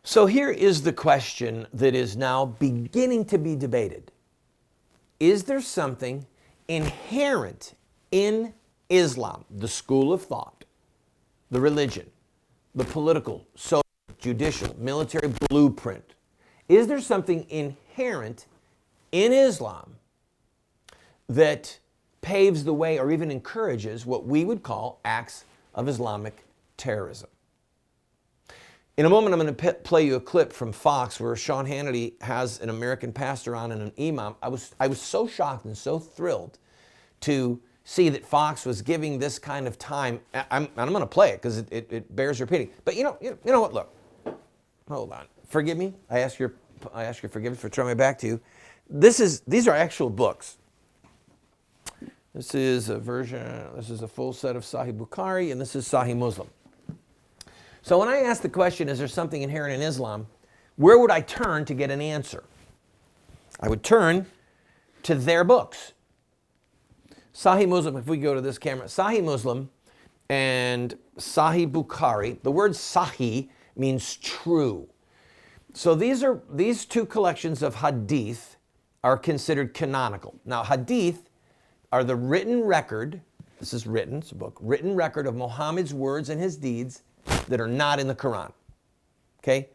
So here is the question that is now beginning to be debated. Is there something inherent in Islam, the school of thought, the religion, the political, social, judicial, military blueprint? Is there something inherent in Islam that paves the way or even encourages what we would call acts of Islamic terrorism? In a moment, I'm going to play you a clip from Fox where Sean Hannity has an American pastor on and an imam. I was so shocked and so thrilled to see that Fox was giving this kind of time. I'm going to play it because it bears repeating. But you know what? Look, hold on. Forgive me. I ask your forgiveness for throwing my back to you. These are actual books. This is a version. This is a full set of Sahih Bukhari, and this is Sahih Muslim. So when I ask the question, is there something inherent in Islam, where would I turn to get an answer? I would turn to their books. Sahih Muslim, if we go to this camera, Sahih Muslim and Sahih Bukhari, the word Sahih means true. So these two collections of hadith are considered canonical. Now hadith are the written record, this is written, it's a book, written record of Muhammad's words and his deeds that are not in the Quran. Okay?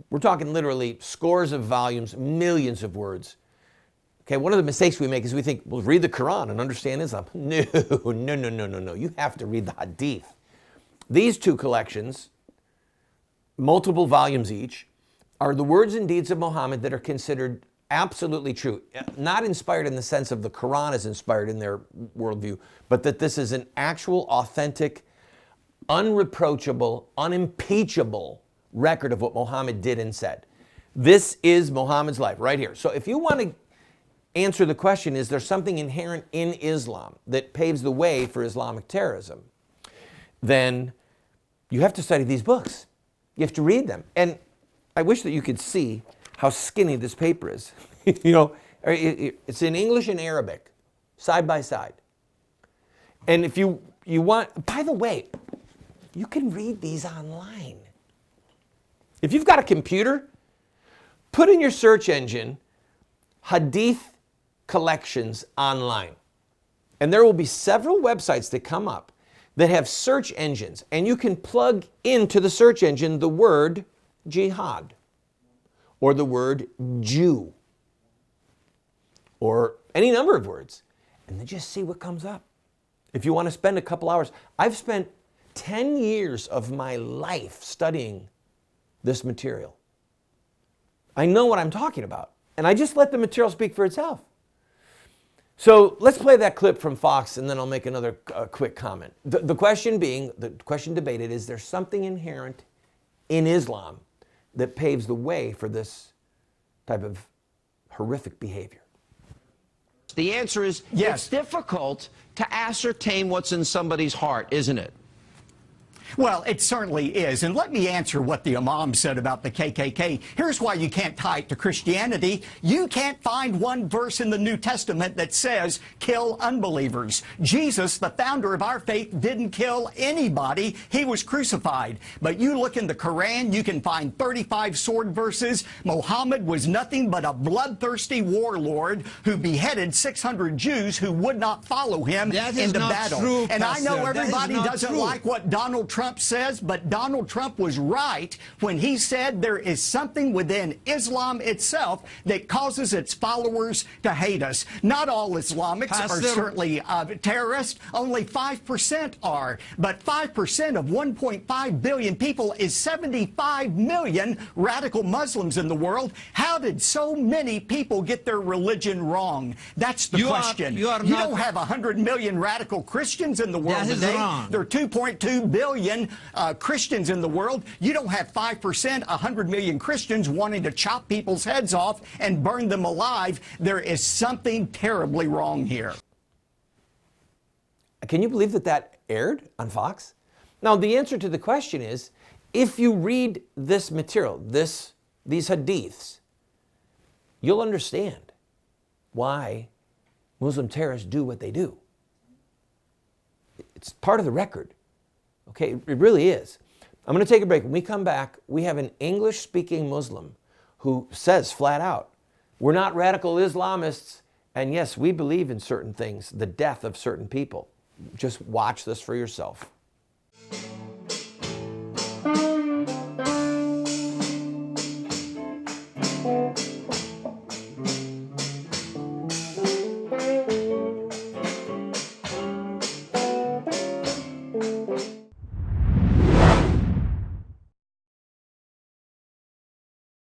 We're talking literally scores of volumes, millions of words. Okay, one of the mistakes we make is we think, well, read the Quran and understand Islam. No. You have to read the Hadith. These two collections, multiple volumes each, are the words and deeds of Muhammad that are considered absolutely true. Not inspired in the sense of the Quran is inspired in their worldview, but that this is an actual, authentic, unreproachable, unimpeachable record of what Muhammad did and said. This is Muhammad's life right here. So if you want to answer the question, is there something inherent in Islam that paves the way for Islamic terrorism, then you have to study these books. You have to read them. And I wish that you could see how skinny this paper is. It's in English and Arabic, side by side. And if you want, by the way, you can read these online. If you've got a computer, put in your search engine, Hadith collections online. And there will be several websites that come up that have search engines, and you can plug into the search engine the word jihad or the word Jew or any number of words, and then just see what comes up. If you want to spend a couple hours, I've spent 10 years of my life studying this material. I know what I'm talking about, and I just let the material speak for itself. So let's play that clip from Fox, and then I'll make another quick comment. The question debated, is there something inherent in Islam that paves the way for this type of horrific behavior? The answer is yes. It's difficult to ascertain what's in somebody's heart, isn't it? Well, it certainly is. And let me answer what the Imam said about the KKK. Here's why you can't tie it to Christianity. You can't find one verse in the New Testament that says, kill unbelievers. Jesus, the founder of our faith, didn't kill anybody. He was crucified. But you look in the Quran, you can find 35 sword verses. Muhammad was nothing but a bloodthirsty warlord who beheaded 600 Jews who would not follow him into battle. True, and Pastor. I know everybody doesn't true. like what Donald Trump says, but Donald Trump was right when he said there is something within Islam itself that causes its followers to hate us. Not all Islamics are certainly terrorists. Only 5% are. But 5% of 1.5 billion people is 75 million radical Muslims in the world. How did so many people get their religion wrong? That's the question. You don't have 100 million radical Christians in the world today. There are 2.2 billion Christians in the world. You don't have 5%, 100 million Christians wanting to chop people's heads off and burn them alive. There is something terribly wrong here. Can you believe that aired on Fox? Now, the answer to the question is, if you read this material, these hadiths, you'll understand why Muslim terrorists do what they do. It's part of the record. Okay, it really is. I'm going to take a break. When we come back, we have an English-speaking Muslim who says flat out, we're not radical Islamists, and yes, we believe in certain things, the death of certain people. Just watch this for yourself.